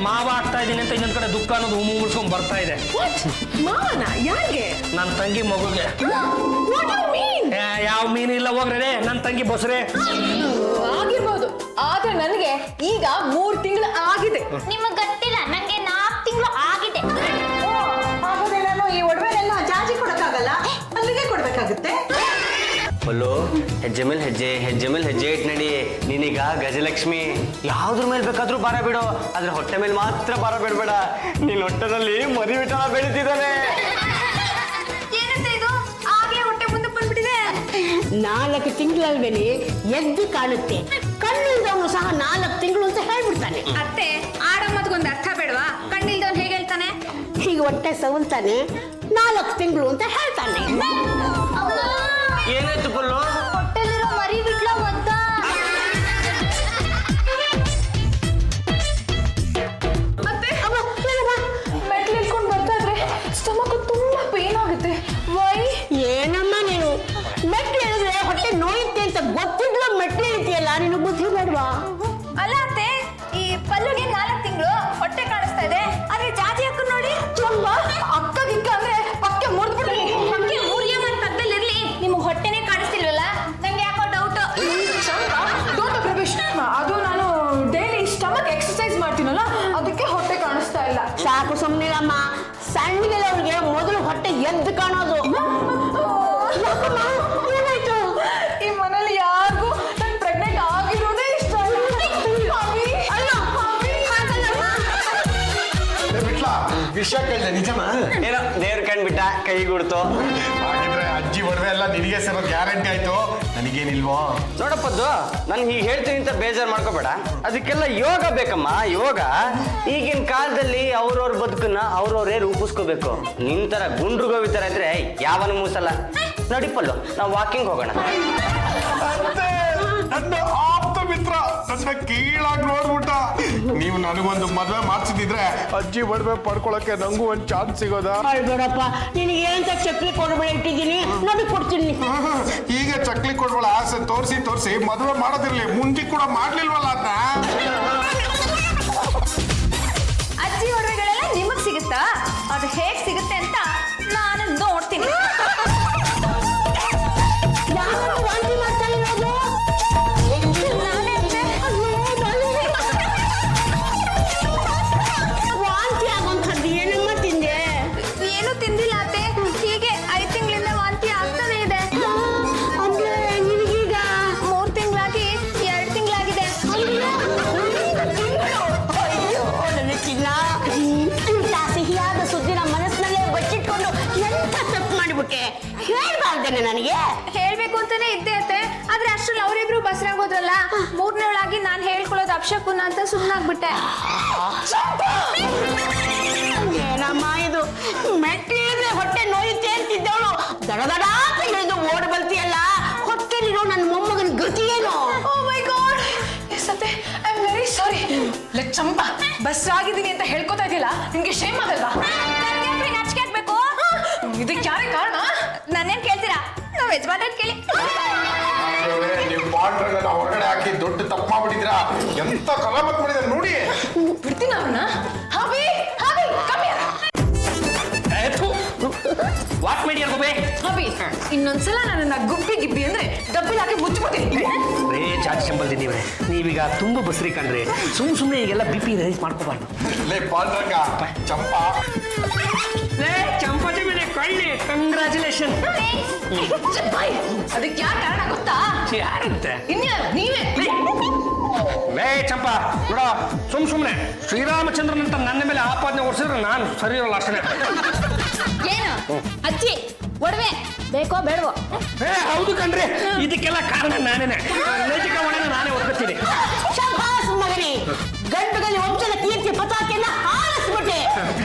Speaker 1: ಮಾವ ಆಗ್ತಾ ಇದ್ದೀನಿ ಅಂತ ಇನ್ನೊಂದ್ ಕಡೆ ದುಃಖ ಅನ್ನೋದು ಉಮ್ಮಿಸ್ಕೊಂಡ್ ಬರ್ತಾ ಇದೆ.
Speaker 6: ಮಾವನ ಯಾರಿಗೆ?
Speaker 1: ನನ್ನ ತಂಗಿ ಮಗುಗೆ.
Speaker 6: What do you mean?
Speaker 1: ಯಾವ ಮೀನು ಇಲ್ಲ ಹೋಗ್ರೆ ನನ್ನ ತಂಗಿ ಬಸ್ರೆ.
Speaker 6: ಆಗಿರ್ಬೋದು, ಆದ್ರೆ ನನಗೆ ಈಗ 3 ತಿಂಗಳು ಆಗಿದೆ.
Speaker 5: ನಿಮಗ್ ಗೊತ್ತಿಲ್ಲ, ನಂಗೆ 4 ತಿಂಗಳು ಆಗಿದೆ.
Speaker 4: ಹಾಗಾದ್ರೆ ನಾನು ಈ ಒಡವೆನೆಲ್ಲ ಜಾಜಿ ಕೊಡಕ್ಕಾಗಲ್ಲ, ಅಲ್ಲಿಗೆ ಕೊಡ್ಬೇಕಾಗುತ್ತೆ.
Speaker 3: ಅಲ್ಲೋ ಹೆಜ್ಜೆ ಮೇಲೆ ಹೆಜ್ಜೆ, ಹೆಜ್ಜೆ ಮೇಲೆ ಹೆಜ್ಜೆ ಇಟ್ಟು ನಡಿ. ನೀನೀಗ ಗಜಲಕ್ಷ್ಮಿ, ಯಾವ್ದ್ರ ಮೇಲೆ ಬೇಕಾದ್ರೂ ಭಾರ ಬಿಡು, ಆದ್ರೆ ಹೊಟ್ಟೆ ಮೇಲೆ ಮಾತ್ರ ಭಾರ ಬಿಡಬೇಡ. ನೀನ್ ಹೊಟ್ಟೆನಲ್ಲಿ ಮರಿ ವಿಠಲ ಬೆಳೀತಿದ್ದಾನೆ.
Speaker 5: ಏನಂತ ಇದು ಆಗ್ಲೇ ಹೊಟ್ಟೆ ಮುಂದೆ ಬಂದ್ಬಿಟ್ಟಿದೆ.
Speaker 4: 4 ತಿಂಗಳಲ್ವೇನೆ ಎದ್ದು ಕಾಣುತ್ತೆ, ಕಣ್ಣಿಲ್ದವನು ಸಹ 4 ತಿಂಗಳು ಅಂತ ಹೇಳ್ಬಿಡ್ತಾನೆ.
Speaker 5: ಅತ್ತೆ, ಆಡಮ್ಮದ್ಗೊಂದು ಅರ್ಥ ಬೇಡವಾ? ಕಣ್ಣಿಲ್ದವನ್ ಹೇಗೆ ಹೇಳ್ತಾನೆ?
Speaker 4: ಹೀಗೆ ಹೊಟ್ಟೆ ಸವಲ್ತಾನೆ, 4 ತಿಂಗಳು ಅಂತ ಹೇಳ್ತಾನೆ.
Speaker 3: ಏನಾಯ್ತು ಪಲ್ಲು?
Speaker 5: ಹೊಟ್ಟೆಲಿರೋ ಮರಿ ಬಿಟ್ಲ ಒದ್ದ.
Speaker 6: ಮತ್ತೆ ಮೆಟ್ಲು ಇಟ್ಕೊಂಡು ಬರ್ತಾ ಇದ್ರೆ ಸ್ಟಮಕ್ ತುಂಬಾ ಪೇನ್ ಆಗುತ್ತೆ. ವೈ?
Speaker 4: ಏನಮ್ಮ ನೀನು ಮೆಟ್ಲು ಹೇಳಿದ್ರೆ ಹೊಟ್ಟೆ ನೋಯುತ್ತೆ ಅಂತ ಗೊತ್ತಿದ್ರು ಮೆಟ್ಲು ಇಳಿತೀಯಲ್ಲ, ನೀನು ಬುದ್ಧಿ ಬೇಡವಾ?
Speaker 5: ಅಲ್ಲ ಅತ್ತೆ, ಈ ಪಲ್ಲುಗೆ 4 ತಿಂಗಳು ಹೊಟ್ಟೆ ಕಾಣಿಸ್ತಾ ಇದೆ, ಆದ್ರೆ ಜಾಜಿ ಅಕ್ಕ ನೋಡಿ
Speaker 6: ಅಕ್ಕ ಗಿಕ್ಕ ಅಂದ್ರೆ ಪಕ್ಕೆ ಮುರಿದ್ಬಿಡ್ಲಿ.
Speaker 5: ಹೊಟ್ಟೆ ಊರ್ಯ ಮನ್ ಪಕ್ಕದಲ್ಲಿರ್ಲಿ, ನಿಮ್ಗೆ ಹೊಟ್ಟೆನೇ ಕಾಣಿಸ್ತಿಲ್ವಲ್ಲ? ನಂಗೆ ಯಾಕೋ ಡೌಟ್.
Speaker 6: ಡೋಂಟ್ ಪ್ರವೇಶ್, ಅದು ನಾನು ಡೈಲಿ ಸ್ಟಮಕ್ ಎಕ್ಸರ್ಸೈಸ್ ಮಾಡ್ತೀನಲ್ಲ, ಅದಕ್ಕೆ ಹೊಟ್ಟೆ ಕಾಣಿಸ್ತಾ ಇಲ್ಲ.
Speaker 4: ಸಾಕು ಸುಮ್ಮನೆ ಅಮ್ಮ, ಸಣ್ಣಗೆಲ್ಲವ್ರಿಗೆ ಮೊದಲು ಹೊಟ್ಟೆ ಎದ್ದು ಕಾಣೋದು. ಯಾಕಮ್ಮ? ಏನಾಯ್ತು?
Speaker 6: ಈ ಮನೇಲಿ ಯಾರಿಗೂ ನಾನು ಪ್ರೆಗ್ನೆಂಟ್ ಆಗಿರೋದೇ ಇಷ್ಟ ಇಲ್ಲ. ಅವಿ,
Speaker 4: ಅಲ್ಲ, ಹಾಗಲ್ಲಮ್ಮ.
Speaker 2: ಬಿಟ್ಲಾ ವಿಷಯ ಕೇಳಿದೆ ನಿಜಮಾ?
Speaker 3: ಏನೋ ದೇವ್ರ ಕಂಡ್ಬಿಟ್ಟ, ಕೈಗೂಡ್ತು.
Speaker 2: ಹಾಗಿದ್ರೆ ಅಜ್ಜಿ ಒಡವೆ ಎಲ್ಲ ನಿನಗೆ ಸೇರೋ ಗ್ಯಾರಂಟಿ ಆಯ್ತು, ನನಗೇನಿಲ್ವೋ?
Speaker 3: ನೋಡಪ್ಪದ್ದು, ನಾನು ಹೀಗೆ ಹೇಳ್ತೀನಿ ಅಂತ ಬೇಜಾರು ಮಾಡ್ಕೋಬೇಡ. ಅದಕ್ಕೆಲ್ಲ ಯೋಗ ಬೇಕಮ್ಮ, ಯೋಗ. ಈಗಿನ ಕಾಲದಲ್ಲಿ ಅವ್ರವ್ರ ಬದುಕನ್ನ ಅವ್ರವ್ರೇ ರೂಪಿಸ್ಕೋಬೇಕು. ನಿನ್ ತರ ಗುಂಡ್ರು ಗೋವಿ ತರ ಇದ್ರೆ ಯಾವನು ಮೂಸಲ್ಲ. ನಡಿಪಲ್ಲು, ನಾವು ವಾಕಿಂಗ್ ಹೋಗೋಣ.
Speaker 2: ಅತ್ತೆ, ನನ್ನ ಆಪ್ತ ಮಿತ್ರ ನನ್ನ ಕೀಳಾಗಿ ನೋಡ್ಬಿಟ್ಟ. ನೀವು ನನಗೊಂದು ಮದುವೆ ಮಾಡ್ಸಿದ್ರೆ ಅಜ್ಜಿ ಒಡವೆ ಪಡ್ಕೊಳಕ್ಕೆ ನಂಗೂ ಒಂದು ಚಾನ್ಸ್ ಸಿಗೋದಾ?
Speaker 4: ಅಳ್ಬೇಡಪ್ಪ, ನಿನಗೆ ಅಂತ ಚಕ್ಲಿ ಕೊಡಬೇಡ ಇಟ್ಟಿದ್ದೀನಿ, ನೋಡಿ ಕೊಡ್ತೀನಿ.
Speaker 2: ಈಗ ಚಕ್ಲಿ ಕೊಡ್ಬೇಡ ಆಸೆ ತೋರಿಸಿ ಮದುವೆ ಮಾಡೋದಿರ್ಲಿ, ಮುಂಚೆ ಕೂಡ ಮಾಡ್ಲಿಲ್ವಲ್ಲ ಅದನ್ನ.
Speaker 5: ಅಜ್ಜಿ ಒಡವೆಗಳೆಲ್ಲ ನಿಮಗ್ ಸಿಗುತ್ತಾ? ಅದು ಹೇಗ್ ಸಿಗುತ್ತೆ ಅಂತ ನಾನು ನೋಡ್ತೀನಿ.
Speaker 4: ಯಾರು ವಾಂತಿ ಮಾಡ್ತಾ ಇರೋದು?
Speaker 5: ನಾನೇ ಅತ್ತೆ.
Speaker 4: ವಾಂತಿ ಆಗೋಂಥದ್ದು ಏನಮ್ಮ ತಿಂದೆ?
Speaker 5: ಏನು ತಿಂದಿಲ್ಲ ಅತ್ತೆ, ಹೀಗೆ 5 ತಿಂಗಳಿಂದ ವಾಂತಿ ಆಗ್ತಾನೆ ಇದೆ.
Speaker 4: ಅಂದ್ರೆ ನಿನಗೀಗ
Speaker 5: 3 ತಿಂಗಳಾಗಿ 2 ತಿಂಗಳಾಗಿದೆ.
Speaker 4: ಅಯ್ಯೋ ನನ್ನ ಚಿನ್ನ, ಇಂಥ ಸಿಹಿಯಾದ ಸುದ್ದಿನ ಮನಸ್ಸಿನಲ್ಲೇ ಬಚ್ಚಿಟ್ಕೊಂಡು ಎಂತ ತಪ್ಪು ಮಾಡಿಬಿಟ್ಟೆ. ಹೇಳ್ಬಾರ್ದೇನೆ ನನಗೆ?
Speaker 5: ಹೇಳ್ಬೇಕು ಅಂತಾನೆ ಇದ್ದೆ ಅತ್ತೆ, ಆದ್ರೆ ಅಷ್ಟ್ರಲ್ಲಿ ಅವರಿಬ್ರು ಬಸರಾಗೋದ್ರಲ್ಲ, 3ನೇಳಾಗಿ ನಾನು ಹೇಳ್ಕೊಳ್ಳೋದು ಅಪಶಕುನ ಅಂತ ಸುಮ್ಮನಾಗ್ಬಿಟ್ಟೆ.
Speaker 4: ಏನಮ್ಮ ಇದು? ಮೆಟ್ಟಿದ್ರೆ ಹೊಟ್ಟೆ ನೋಯುತ್ತೆ ಅಂತಿದ್ದವಳು ದಡ ತಿಳಿದು ಓಡ್ ಬರ್ತೀಯಲ್ಲ, ಹೊಟ್ಟೆಲಿರೋ ನನ್ನ ಮೊಮ್ಮಗನ ಗತಿ ಏನು?
Speaker 6: ಓ ಮೈ ಗಾಡ್, ಸತ್ತೆ I am very sorry. Let Champa, ಬಸ್ರಾಗಿದ್ದೀನಿ ಅಂತ ಹೇಳ್ಕೊತಾ ಇದೆಯಲ್ಲ, ನಿಮ್ಗೆ ಶೇಮ್ ಆಗಲ್ವಾ?
Speaker 5: ನನಗೆ ನಾಚಿಕೆ ಆಗ್ಬೇಕು.
Speaker 6: ಇದಕ್ಕೆ ಯಾರೇ ಕಾರಣ?
Speaker 5: ನಾನೇನ್ ಕೇಳ್ತೀರಾ? ನಾವು ಯಜಮಾನ ಕೇಳಿ.
Speaker 2: ನೀವು ಪಾಂಡ್ರನ್ನ ಹೊರಗಡೆ ಹಾಕಿ ದೊಡ್ಡ ತಪ್ಪು ಮಾಡ್ಬಿಟ್ಟಿದ್ರ. ಎಂತ ಕಲಾಮತ್ ಮಾಡಿದ್ರೆ ನೋಡಿ.
Speaker 6: ಬಿಡ್ತೀನಿ ಅವನ್ನ. ಹಾವಿ ಹಾವಿ ಕಮ್ಮಿ.
Speaker 1: ವಾಟ್ ಮಾಡಿ ಅನ್ಕೋಬೇ?
Speaker 6: ಹಾವಿ, ಇನ್ನೊಂದ್ಸಲ ನನ್ನನ್ನ ಗುಬ್ಬಿ ಗಿಬ್ಬಿ ಅಂದ್ರೆ ಡಬ್ಬಿಲ್ ಹಾಕಿ ಮುಚ್ಚಿಬಿಡ್ತೀನಿ.
Speaker 1: ರೇ ಜಾತಿ ಸಂಬಂಧಿ ನೀವೀಗ ತುಂಬ ಬಸ್ರಿ ಕಂಡ್ರಿ, ಸುಮ್ಮನೆ ಈಗೆಲ್ಲ BP ರೈಸ್ ಮಾಡ್ಕೋಬಾರ್ದು.
Speaker 2: ಲೇ ಪಾಂಡ್ರಂಗ, ಚಂಪಾ
Speaker 1: ರೇ ಚಂಪಾತಿ ಮೇಲೆ ಕಳ್ಳಿ, ಕಂಗ್ರ್ಯಾಚುಲೇಷನ್.
Speaker 6: ಅದಕ್ಕೆ ಯಾರು ಕಾರಣ ಗೊತ್ತಾ?
Speaker 1: ಯಾರಂತೆ?
Speaker 6: ಇನ್ಯಾರು? ನೀವೇ.
Speaker 1: ಲೇ ಚಂಪಾ ನೋಡ, ಸುಮ್ಮನೆ ಶ್ರೀರಾಮಚಂದ್ರನಂತ ನನ್ನ ಮೇಲೆ ಆಪಾದನೆ ಹೊರಿಸಿದ್ರೆ ನಾನು ಸರಿ ಇರೋಲ್ಲ ಅಷ್ಟೇ.
Speaker 5: ಏನು ಅಜ್ಜಿ ಒಡವೆ ಬೇಕೋ ಬೇಡವೋ?
Speaker 1: ಹೌದು ಕಣ್ರಿ, ಇದಕ್ಕೆಲ್ಲ ಕಾರಣ ನಾನೇನೆ. ನೈತಿಕ ಹೊಣೆನ ನಾನೇ ಹೊತ್ಕೊತೀನಿ.
Speaker 4: ಶಭಾಸ್ ಮಗನೇ, ಗಂಡುಗಲಿ ವಂಶದ ಕೀರ್ತಿ ಪತಾಕೆಯನ್ನ ಹಾರಿಸ್ಬಿಟ್ಟೆ.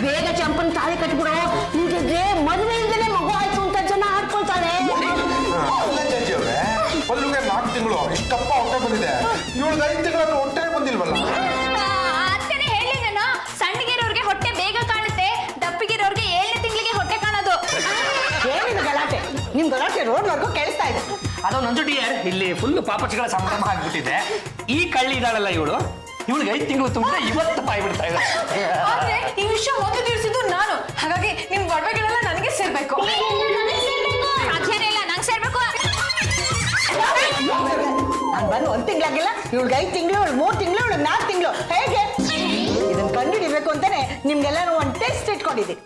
Speaker 4: ಬೇಗ ಚಂಪನ್ ತಾಳಿ ಕಟ್ಬಿಡು, ನಿಮಗೆ ಮದುವೆ ಇಲ್ದೇನೆ ಮಗು ಆಯ್ತು ಅಂತ ಜನ ಹಾಡ್ಕೊಳ್ತಾರೆ.
Speaker 2: ಪಲ್ಲುಗೆ 4 ತಿಂಗಳು ಇಷ್ಟಪ್ಪ ಹೊಟ್ಟೆ ಬಂದಿದೆ, 7-5 ತಿಂಗಳ ಹೊಟ್ಟೆ ಬಂದಿಲ್ವಲ್ಲ.
Speaker 5: ಅದಕ್ಕೆ ಹೇಳಿ ನಾನು, ಸಣ್ಣಗಿರೋರ್ಗೆ ಹೊಟ್ಟೆ ಬೇಗ ಕಾಣುತ್ತೆ, ದಪ್ಪಿಗಿರೋರ್ಗೆ 7ನೇ ತಿಂಗಳಿಗೆ ಹೊಟ್ಟೆ ಕಾಣೋದು.
Speaker 4: ಫೋನ್ವರೆಗೂ ಕೇಳಿಸ್ತಾ ಇದೆ.
Speaker 1: ಅದು ನಂಜು ಡಿಯರ್ ಇಲ್ಲಿ ಫುಲ್ ಪಾಪಚ್ಗಳ ಸಂಭ್ರಮ ಆಗ್ಬಿಟ್ಟಿದೆ. ಈ ಕಳ್ಳಿ ಇದ್ದಾಳಲ್ಲ ಇವಳಿಗೆ 5 ತಿಂಗಳು ತುಂಬಿದ್ರೆ ಇವತ್ತು ಬಾಯ್ ಬಿಡ್ತಾ ಇದೆ.
Speaker 6: ಆದ್ರೆ ಈ ವಿಷಯ ಮೊದಲು ತಿಳಿಸಿದ್ದು ನಾನು, ಹಾಗಾಗಿ ನಿಮ್ ಒಡವೆಗಳೆಲ್ಲ ನನಗೆ ಸೇರ್ಬೇಕು.
Speaker 5: ಅದೇನಿಲ್ಲ, ನಂಗೆ ಸೇರ್ಬೇಕು.
Speaker 4: ನಾನು ಬಂದು 1 ತಿಂಗಳಾಗಿಲ್ಲ, ಇವಳಿಗೆ 5 ತಿಂಗಳು, ಇವಳು 3 ತಿಂಗಳು, ಇವಳು 4 ತಿಂಗಳು. ಹೇಗೆ ಇದನ್ನ ಕಂಡುಹಿಡಿಬೇಕು ಅಂತಾನೆ ನಿಮ್ಗೆಲ್ಲಾನು ಒಂದು ಟೆಸ್ಟ್ ಇಟ್ಕೊಂಡಿದ್ದೆ.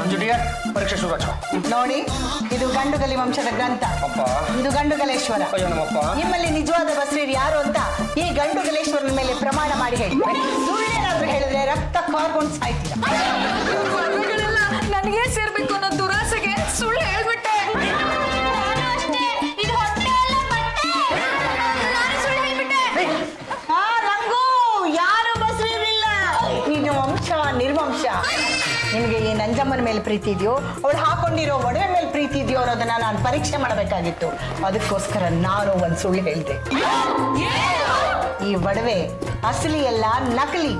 Speaker 1: ನಂಜು ಡಿಯರ್ ಪರೀಕ್ಷೆ ಶುರು ಆಚು.
Speaker 4: ನೋಡಿ, ಇದು ಗಂಡುಗಲಿ ವಂಶದ ಗ್ರಂಥ.
Speaker 1: ಅಪ್ಪ.
Speaker 4: ಇದು ಗಂಡುಗಲೇಶ್ವರ.
Speaker 1: ಅಯ್ಯೋ ನಮ್ಮಪ್ಪ.
Speaker 4: ನಿಮ್ಮಲ್ಲಿ ನಿಜವಾದ ಬಸ್ರೀರ್ ಯಾರು ಅಂತ ಈ ಗಂಡುಗಲೇಶ್ವರನ ಮೇಲೆ ಪ್ರಮಾಣ ಮಾಡಿ ಹೇಳಿ. ಸುಳ್ಳೇನಾದ್ರೂ ಹೇಳಿದ್ರೆ ರಕ್ತ ಕಾರ್ಕೊಂಡು ಸಾಯ್ತೀರ.
Speaker 6: ಒಡವೆಗಳೆಲ್ಲ ನನಗೆ ಸೇರ್ಬೇಕು ಅನ್ನೋ ದುರಾಸೆಗೆ ಸುಳ್ಳು ಹೇಳ್ಬಿಟ್ಟೆ.
Speaker 5: ನಾನು ಅಷ್ಟೇ, ಇದು ಹೊಟ್ಟೆ ಅಲ್ಲ ಬಟ್ಟೆ. ನಾನು ಸುಳ್ಳು ಹೇಳ್ಬಿಟ್ಟೆ.
Speaker 4: ರಂಗು, ಯಾರು ಬಸ್ರೀರಿಲ್ಲ. ನೀನು ವಂಶ ನಿರ್ವಂಶ. ನಿನಗೆ ಈ ನಂಜಮ್ಮನ ಮೇಲೆ ಪ್ರೀತಿ ಇದೆಯೋ, ಅವಳು ಹಾಕೊಂಡಿರೋ ಒಡವೆ ಮೇಲೆ ಪ್ರೀತಿ ಇದೆಯೋ ಅನ್ನೋದನ್ನ ನಾನು ಪರೀಕ್ಷೆ ಮಾಡಬೇಕಾಗಿತ್ತು. ಅದಕ್ಕೋಸ್ಕರ ನಾನು ಒಂದು ಸುಳ್ಳು ಹೇಳಿದೆ. ಈ ಒಡವೆ ಅಸಲಿ ಅಲ್ಲ, ನಕಲಿ.